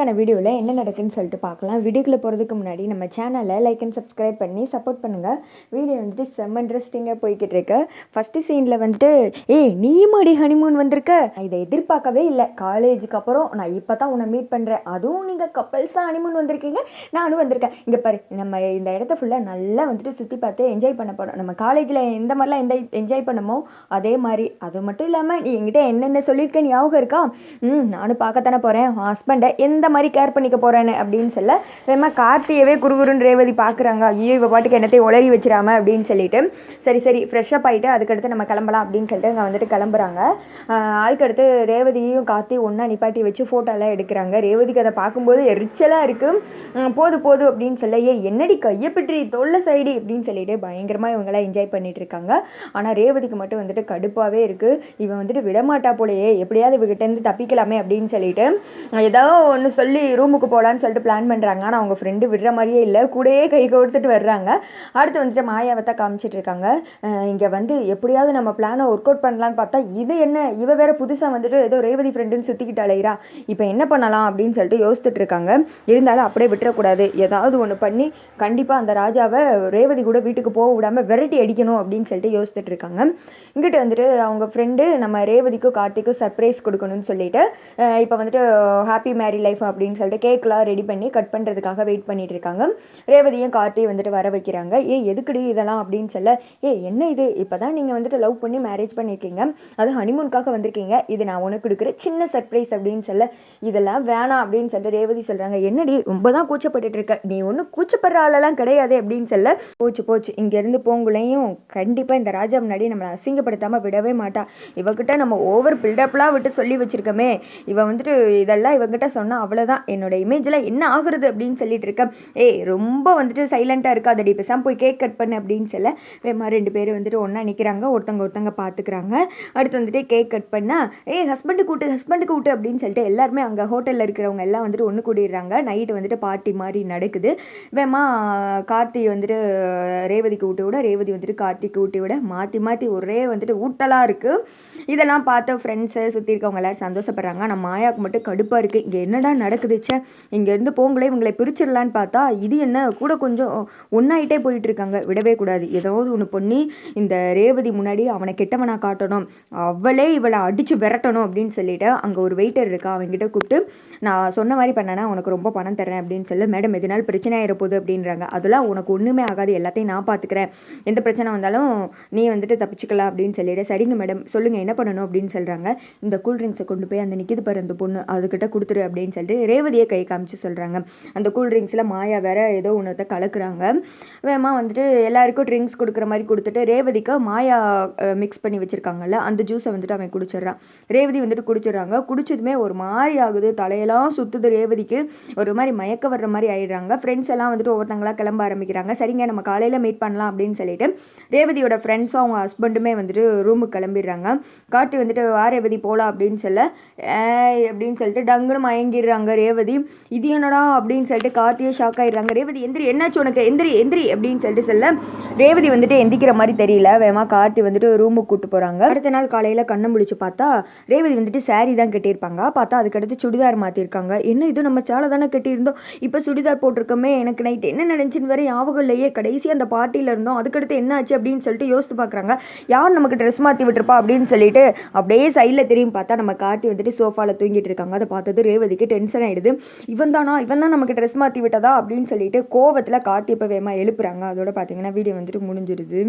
இன்றைக்கான வீடியோவில் என்ன நடக்குதுன்னு சொல்லிட்டு பார்க்கலாம். வீடியோக்குள்ளே போகிறதுக்கு முன்னாடி நம்ம சேனலை லைக் அண்ட் சப்ஸ்கிரைப் பண்ணி சப்போர்ட் பண்ணுங்கள். வீடியோ வந்துட்டு செம்ம இன்ட்ரெஸ்டிங்காக போய்கிட்டு இருக்கு. ஃபஸ்ட்டு சீனில் வந்துட்டு நீயும் அடி ஹனிமூன் வந்திருக்க, இதை எதிர்பார்க்கவே இல்லை. காலேஜுக்கு அப்புறம் நான் இப்போ தான் உன்னை மீட் பண்ணுறேன், அதுவும் நீங்கள் கப்பல்ஸாக ஹனிமூன் வந்திருக்கீங்க, நானும் வந்திருக்கேன். இங்கே பாரு, நம்ம இந்த இடத்த ஃபுல்லாக நல்லா வந்துட்டு சுற்றி பார்த்து என்ஜாய் பண்ண போகிறோம். நம்ம காலேஜில் எந்த மாதிரிலாம் என்ஜாய் பண்ணமோ அதே மாதிரி. அது மட்டும் இல்லாமல் நீ என்கிட்ட என்னென்ன சொல்லியிருக்க ஞாபகம் இருக்கா? நானும் பார்க்கத்தானே போகிறேன் ஹஸ்பண்டை எந்த மாதிரி கேர் பண்ணிக்க போகிறேன்னு அப்படின்னு சொல்ல வேமா கார்த்தியவே குறுகுறுன்னு ரேவதி பார்க்குறாங்க. ஐயோ இவ பாட்டுக்கு என்னத்தையும் உளறி வச்சிடாம அப்படின்னு சொல்லிட்டு சரி ஃப்ரெஷ்ஷப் ஆகிட்டு அதுக்கடுத்து நம்ம கிளம்பலாம் அப்படின்னு சொல்லிட்டு அங்கே வந்துட்டு கிளம்புறாங்க. அதுக்கடுத்து ரேவதியும் கார்த்தி ஒன்றா நிப்பாட்டி வச்சு ஃபோட்டோலாம் எடுக்கிறாங்க. ரேவதிக்கு அதை பார்க்கும்போது எரிச்சலாக இருக்குது. போது அப்படின்னு சொல்ல என்னடி கையப்பற்றி தொல்லை சைடு அப்படின்னு சொல்லிட்டு பயங்கரமாக இவங்களாம் என்ஜாய் பண்ணிட்டு இருக்காங்க. ஆனால் ரேவதிக்கு மட்டும் வந்துட்டு கடுப்பாகவே இருக்குது. இவன் வந்துட்டு விடமாட்டா போலையே, எப்படியாவது இவகிட்டேருந்து தப்பிக்கலாமே அப்படின்னு சொல்லிட்டு ஏதோ ஒன்று சொல்லி ரூமுக்கு போகலான்னு சொல்லிட்டு பிளான் பண்ணுறாங்க. ஆனால் அவங்க ஃப்ரெண்டு விடுற மாதிரியே இல்லை, கூடயே கை கொடுத்துட்டு வர்றாங்க. அடுத்து வந்துட்டு மாயாவை தான் காமிச்சிட்டு இருக்காங்க. இங்கே வந்து எப்படியாவது நம்ம பிளானை ஒர்க் அவுட் பண்ணலான்னு பார்த்தா இது என்ன, இவ வேற புதுசாக வந்துட்டு ஏதோ ரேவதி ஃப்ரெண்டுன்னு சுற்றிக்கிட்டு அலையிறா, இப்போ என்ன பண்ணலாம் அப்படின்னு சொல்லிட்டு யோசிச்சுட்டு இருக்காங்க. இருந்தாலும் அப்படியே விட்டுறக்கூடாது, ஏதாவது ஒன்று பண்ணி கண்டிப்பாக அந்த ராஜாவை ரேவதி கூட வீட்டுக்கு போக விடாமல் விரட்டி அடிக்கணும் அப்படின்னு சொல்லிட்டு யோசிச்சுட்டு இருக்காங்க. இங்கிட்ட வந்துட்டு அவங்க ஃப்ரெண்டு நம்ம ரேவதிக்கும் கார்த்திக்கும் சர்ப்ரைஸ் கொடுக்கணும்னு சொல்லிட்டு இப்போ வந்துட்டு ஹாப்பி மேரி லைஃப் அப்படின்னு சொல்லிட்டு கேக்லாம் ரெடி பண்ணி கட் பண்ணுறதுக்காக வெயிட் பண்ணிட்டு இருக்காங்க. ரேவதியும் கார்த்தியும் வந்துட்டு வர வைக்கிறாங்க. எதுக்குடி இதெல்லாம் அப்படின்னு சொல்ல என்ன இது, இப்போ தான் நீங்கள் வந்துட்டு லவ் பண்ணி மேரேஜ் பண்ணியிருக்கீங்க, அது ஹனிமூனுக்காக வந்திருக்கீங்க, இது நான் உனக்கு கொடுக்குற சின்ன சர்ப்ரைஸ் அப்படின்னு சொல்ல இதெல்லாம் வேணாம் அப்படின்னு சொல்லிட்டு ரேவதி சொல்கிறாங்க. என்னடி ரொம்ப தான் கூச்சப்பட்டு இருக்க, நீ ஒன்றும் கூச்சப்படுற ஆளெல்லாம் கிடையாது அப்படின்னு சொல்ல போச்சு இங்கேருந்து போங்குலையும் கண்டிப்பாக இந்த ராஜா முன்னாடி நம்மளை அசிங்கப்படுத்தாமல் விடவே மாட்டா. இவகிட்ட நம்ம ஓவர் பில்டப்லாம் விட்டு சொல்லி வச்சுருக்கோமே, இவ வந்துட்டு இதெல்லாம் இவங்கிட்ட சொன்னால் அவ்வளோதான், என்னோட இமேஜில் என்ன ஆகுறது அப்படின்னு சொல்லிட்டு இருக்க. ரொம்ப வந்துட்டு சைலண்ட்டாக இருக்காதடி, பேசாமல் போய் கேக் கட் பண்ணு அப்படின்னு சொல்ல வேமா 2 பேர் வந்துட்டு ஒன்றா நிற்கிறாங்க. ஒருத்தங்க பார்த்துக்கிறாங்க. அடுத்து வந்துட்டு கேக் கட் பண்ணால் ஹஸ்பண்டு கூட்டு அப்படின்னு சொல்லிட்டு எல்லாருமே அங்கே ஹோட்டலில் இருக்கிறவங்க எல்லாம் வந்துட்டு ஒன்று கூடிடுறாங்க. நைட்டு வந்துட்டு பார்ட்டி மாதிரி நடக்குது. வேமா கார்த்தி வந்துட்டு ரேவதிக்கு ஊட்டி விட, ரேவதி வந்துட்டு கார்த்திக்கு ஊட்டி விட, மாற்றி ஒரே வந்துட்டு ஊட்டலாக இருக்குது. இதெல்லாம் பார்த்த ஃப்ரெண்ட்ஸை சுற்றி இருக்கவங்க எல்லோரும் சந்தோஷப்படுறாங்க. நம்ம மாயாவுக்கு மட்டும் கடுப்பாக இருக்குது, இங்கே என்னடா நடக்குதுச்சே, இங்கேருந்து போங்களே இவங்களை பிரிச்சிடலான்னு பார்த்தா இது என்ன கூட கொஞ்சம் ஒன்றாயிட்டே போயிட்டுருக்காங்க. விடவே கூடாது, ஏதாவது ஒன்று பண்ணி இந்த ரேவதி முன்னாடி அவனை கெட்டவனாக காட்டணும், அவளே இவளை அடித்து விரட்டணும் அப்படின்னு சொல்லிட்டு அங்கே ஒரு வெயிட்டர் இருக்கா, அவங்ககிட்ட கூப்பிட்டு நான் சொன்ன மாதிரி பண்ணேன்னா உனக்கு ரொம்ப பணம் தரேன் அப்படின்னு சொல்லி, மேடம் எதனால பிரச்சனை ஆகிடப்போகுது அப்படின்றாங்க. அதெல்லாம் உனக்கு ஒன்றுமே ஆகாது, எல்லாத்தையும் நான் பார்த்துக்கிறேன், எந்த பிரச்சனை வந்தாலும் நீ வந்துட்டு தப்பிச்சுக்கலாம் அப்படின்னு சொல்லிட்டு, சரிங்க மேடம் சொல்லுங்கள் என்ன பண்ணணும் அப்படின்னு சொல்கிறாங்க. இந்த கூல்ட்ரிங்க்ஸை கொண்டு போய் அந்த நிற்கிது பாரு அந்த பொண்ணு அதுக்கிட்ட கொடுத்துரு அப்படின்னு சொல்லிட்டு ரேவதியை கை காமிச்சு சொல்கிறாங்க. அந்த கூல்ட்ரிங்க்ஸில் மாயா வேற ஏதோ ஒன்றத்தை கலக்குறாங்க. வேமா வந்துட்டு எல்லாருக்கும் ட்ரிங்க்ஸ் கொடுக்குற மாதிரி கொடுத்துட்டு ரேவதிக்கு மாயா மிக்ஸ் பண்ணி வச்சுருக்காங்கல்ல அந்த ஜூஸை வந்துட்டு அவன் குடிச்சிட்றான். ரேவதி வந்துட்டு குடிச்சிடுறாங்க. குடிச்சதுமே ஒரு மாதிரி ஆகுது, தலையெல்லாம் சுற்றுது ரேவதிக்கு, ஒரு மாதிரி மயக்க வர்ற மாதிரி ஆயிடுறாங்க. ஃப்ரெண்ட்ஸ் எல்லாம் வந்துட்டு ஒவ்வொருத்தங்களாம் கிளம்ப ஆரம்பிக்கிறாங்க. சரிங்க நம்ம காலையில் மீட் பண்ணலாம் அப்படின்னு சொல்லிட்டு ரேவதியோட ஃப்ரெண்ட்ஸும் அவங்க ஹஸ்பண்டுமே வந்துட்டு ரூமுக்கு கிளம்பிடுறாங்க. கார்த்தி வந்துட்டு ரேவதி போகலாம் அப்படின்னு சொல்ல அப்படின்னு சொல்லிட்டு டங்குன்னு மயங்கிடுறாங்க ரேவதி. இது என்னடா அப்படின்னு சொல்லிட்டு கார்த்தியே ஷாக் ஆகிடுறாங்க. ரேவதி எந்திரி, என்னாச்சு உனக்கு, எந்திரி அப்படின்னு சொல்லிட்டு சொல்ல ரேவதி வந்துட்டு எந்திக்கிற மாதிரி தெரியல. வேமா கார்த்தி வந்துட்டு ரூமுக்கு கூப்பிட்டு போகிறாங்க. அடுத்த நாள் காலையில் கண்ணை முடிச்சு பார்த்தா ரேவதி வந்துட்டு சாரி தான் கட்டியிருப்பாங்க. பார்த்தா அதுக்கடுத்து சுடிதார் மாற்றிருக்காங்க. என்ன இது நம்ம சாலை தானே கட்டியிருந்தோம், இப்போ சுடிதார் போட்டிருக்கோமே, எனக்கு நைட் என்ன நினைச்சுன்னு வேற ஞாபகம் இல்லையே, கடைசி அந்த பார்ட்டியில் இருந்தோம், அதுக்கடுத்து என்ன ஆச்சு அப்படின்னு சொல்லிட்டு யோசித்து பார்க்குறாங்க. யார் நமக்கு ட்ரெஸ் மாற்றி விட்டுருப்பா அப்படின்னு சொல்லிட்டு அப்படியே சைடில் திரும்பி பார்த்தா நம்ம கார்த்தி வந்துட்டு சோஃபாவில் தூங்கிட்டு இருக்காங்க. அதை பார்த்தது ரேவதிக்கு டென்ஷன் ஆகிடுது. இவன் தான் நமக்கு ட்ரெஸ் மாற்றி விட்டதா அப்படின்னு சொல்லிட்டு கோவத்தில் கார்த்தி இப்போ வேகமாக எழுப்புறாங்க. அதோட பார்த்தீங்கன்னா வீடியோ வந்துட்டு முடிஞ்சிருது.